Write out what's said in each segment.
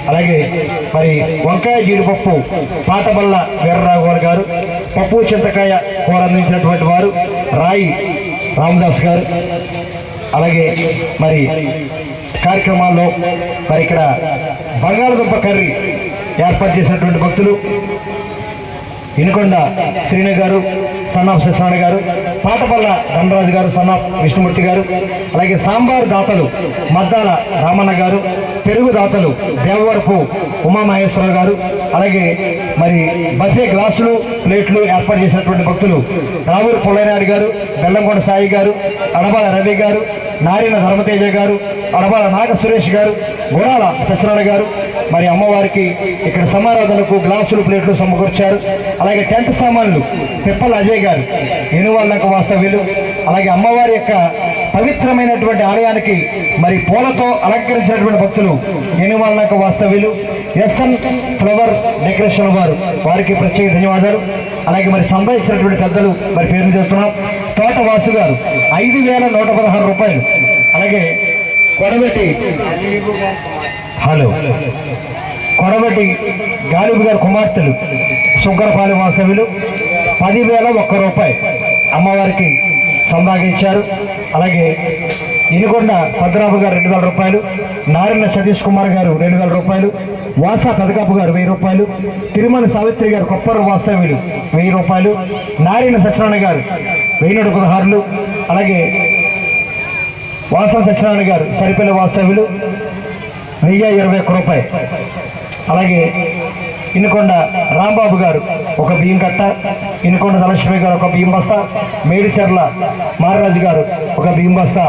అలాగే మరి వంకాయ జీడిపప్పు పాటబల్ల వీర్రరాఘవ గారు, పప్పు చింతకాయ కూర అందించినటువంటి వారు రాయి రామదాస్ గారు. అలాగే మరి కార్యక్రమాల్లో మరి ఇక్కడ బంగాళదుంప కర్రీ ఏర్పాటు చేసినటువంటి భక్తులు ఇనుకొండ శ్రీను గారు, సన్నాఫ్ శశాణ గారు, పాటపల్ల ధనరాజు గారు, సన్నాఫ్ విష్ణుమూర్తి గారు. అలాగే సాంబార్ దాతలు మద్దాల రామన్న గారు, పెరుగు దాతలు దేవవరపు ఉమామహేశ్వరరావు గారు. అలాగే మరి బఫే గ్లాసులు ప్లేట్లు ఏర్పాటు చేసినటువంటి భక్తులు రావూరు పుల్లయ్యనాయుడు గారు, బెల్లంకొండ సాయి గారు, అడబాల రవి గారు, నారిన ధర్మతేజ గారు, అడబాల నాగ సురేష్ గారు, గుణాల సత్యనారాయణ గారు. మరి అమ్మవారికి ఇక్కడ సమారాధనకు గ్లాసులు ప్లేట్లు సమకూర్చారు. అలాగే టెంట్ సామాన్లు పిప్పల అజయ్ గారు, ఎనువాళ్ళకు వాస్తవ్యులు. అలాగే అమ్మవారి యొక్క పవిత్రమైనటువంటి ఆలయానికి మరి పూలతో అలంకరించినటువంటి భక్తులు ఎనువాళ్ళకు వాస్తవ్యులు ఎస్ఎన్ ఫ్లవర్ డెకరేషన్ వారికి ప్రత్యేక ధన్యవాదాలు. అలాగే మరి సంపాదించినటువంటి పెద్దలు మరి పేర్లు చేస్తున్నాం. తోట వాసు గారు 5,116 రూపాయలు. అలాగే కొడబెట్టి గాలిబు గారు కుమార్తెలు శుంకరపాలెం వాస్తవ్యులు 10,001 రూపాయలు అమ్మవారికి చందాగా ఇచ్చారు. అలాగే ఇనుకొండ పద్మనాభ గారు 2,000 రూపాయలు, నారాయణ సతీష్ కుమార్ గారు 2,000 రూపాయలు, వాసా పెదకాపు గారు 1,000 రూపాయలు, తిరుమల సావిత్రి గారు కొప్పర వాస్తవ్యులు 1,000 రూపాయలు, నారాయణ సత్యనారాయణ గారు 1,116. అలాగే వాసా సత్యనారాయణ గారు సరిపల్లి వాస్తవ్యులు 1,021 రూపాయలు. అలాగే ఇనుకొండ రాంబాబు గారు ఒక బియ్యం కట్ట, ఇనుకొండ ధనలక్ష్మి గారు ఒక బియ్యం బస్తా, మేడిచెర్ల మారరాజు గారు ఒక బియ్యం బస్తా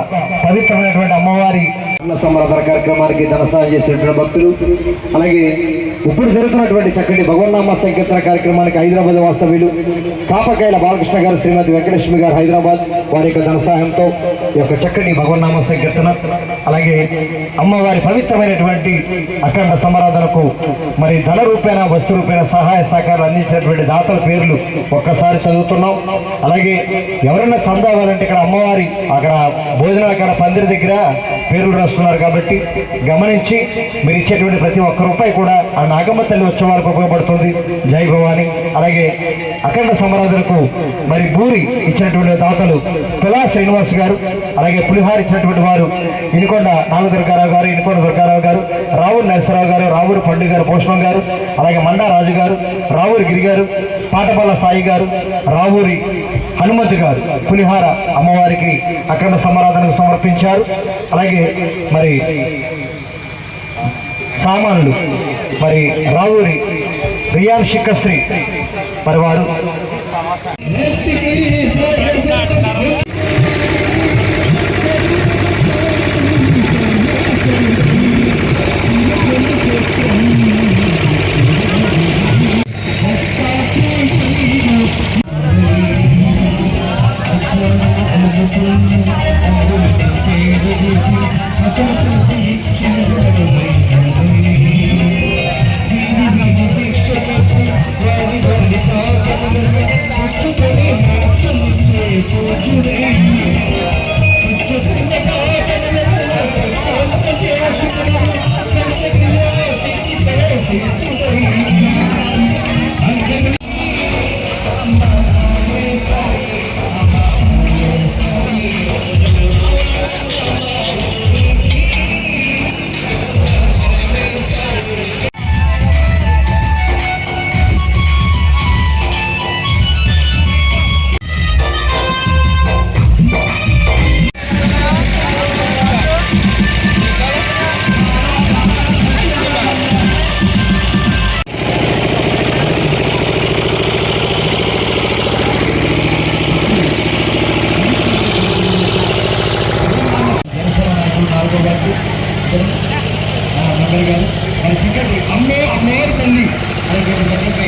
పవిత్రమైనటువంటి అమ్మవారి సంబరాధన కార్యక్రమానికి ధనసాయం చేసినటువంటి భక్తులు. అలాగే ఇప్పుడు జరుగుతున్నటువంటి చక్కటి భగవన్నామ సంకీర్తన కార్యక్రమానికి హైదరాబాద్ వాస్తవ్యులు కాపకాయల బాలకృష్ణ గారు, శ్రీమతి వెంకటలక్ష్మి గారు హైదరాబాద్, వారి యొక్క ధన సహాయంతో ఈ యొక్క చక్కటి భగవన్నామ సంకీర్తన. అలాగే అమ్మవారి పవిత్రమైనటువంటి అఖండ సమారాధనకు మరి ధన రూపేణ వస్తు రూపేణ సహాయ సహకారాలు అందించినటువంటి దాతల పేర్లు ఒక్కసారి చదువుతున్నాం. అలాగే ఎవరైనా చందావాలంటే ఇక్కడ అమ్మవారి అక్కడ భోజనాల అక్కడ పందిరి దగ్గర పేర్లు రాస్తున్నారు కాబట్టి గమనించి మీరు ఇచ్చేటువంటి ప్రతి ఒక్క రూపాయి కూడా ఆ నాగమ్మ తల్లి వచ్చే వారికి ఉపయోగపడుతుంది. జై భవాని. అలాగే అఖండ సమారాధనకు మరి బూరి ఇచ్చినటువంటి దాతలు తులా శ్రీనివాస్ గారు, అలాగే పులిహార ఇచ్చినటువంటి వారు ఇనుకొండ నాగదుర్గారావు గారు, ఇనుకొండ దుర్గారావు గారు, రావూరు నరసరావు గారు, రావూరు పండు గారు, పోషణం గారు, అలాగే మండా రాజు గారు, రావూరు గిరి గారు, పాటపల్ల సాయి గారు, రావూరి హనుమంతు గారు పులిహార అమ్మవారికి అఖండ సమారాధనకు సమర్పించారు. అలాగే మరి సామాన్లు మరి రావూరి రియాన్ శిఖశ్రీ మరి వారు Today జరిగారు. మరి చక్కటి అమ్మవారి తల్లి అనేటువంటి చక్కటి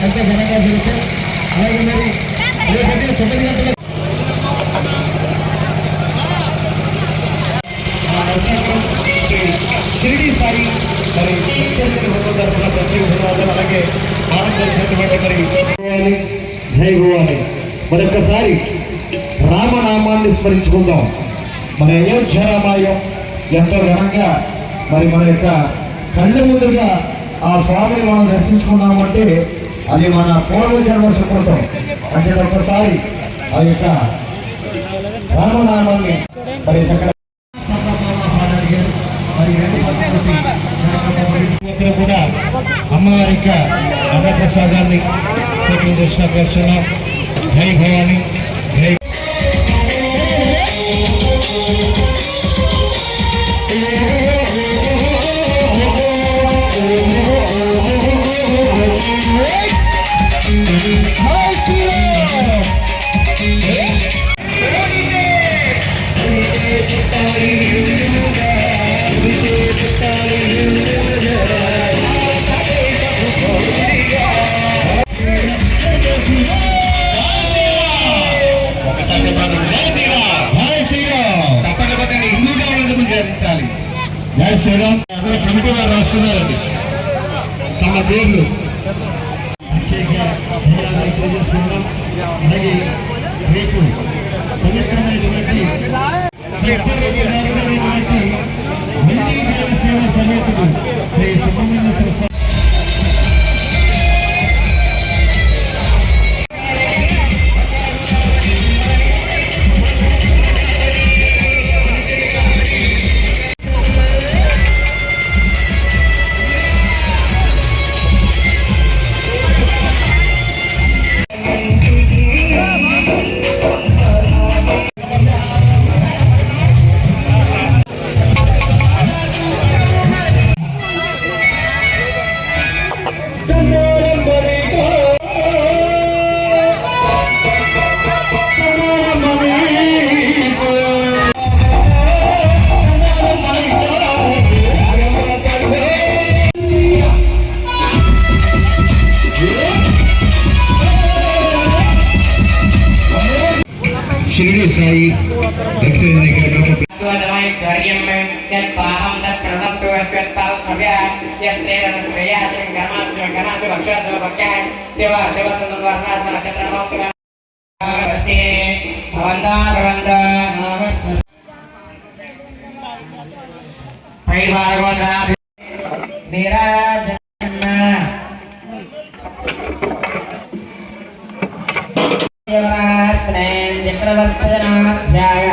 ఎంతో ఘనంగా జరుగుతాయి. అలాగే మరి రేపటి 9 గంటల షిరిడి సాయి మరి తరఫున ప్రత్యేక ధన్యవాదాలు. అలాగే ఆనందించినటువంటి మరి జై భవాని. మరొక్కసారి రామనామాన్ని స్మరించుకుందాం. మన అయోధ్య రామాయం ఎంతో ఘనంగా మరి మన యొక్క కళ్ళ ముందుగా ఆ స్వామిని మనం దర్శించుకున్నామంటే అది మన పూర్వజన్మ సుకృతం. అంటే ఒక్కసారి ఆ యొక్క రామనామాన్ని మరి చక్కగా కూడా అమ్మవారి యొక్క అన్నప్రసాదాన్ని స్వీకరించున్నాం. జై భవాని జై. జై శ్రీరామ్. కమిటీ వారు రాస్తున్నారండి తమ పేర్లు. అలాగే రేపు పవిత్రమైనటువంటి సేవ సమేతుడు శ్రీ సుబ్రహ్మణ్య షిరిడి సాయి చక్రవర్తనాధ్యాయ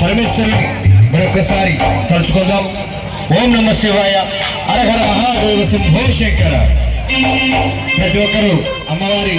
పరమేశ్వరుడు మరొకసారి తలుచుకుందాం. ఓం నమ శివాయ, హరహర మహాదేవ శంభో శంకర. ప్రతి ఒక్కరూ అమ్మవారి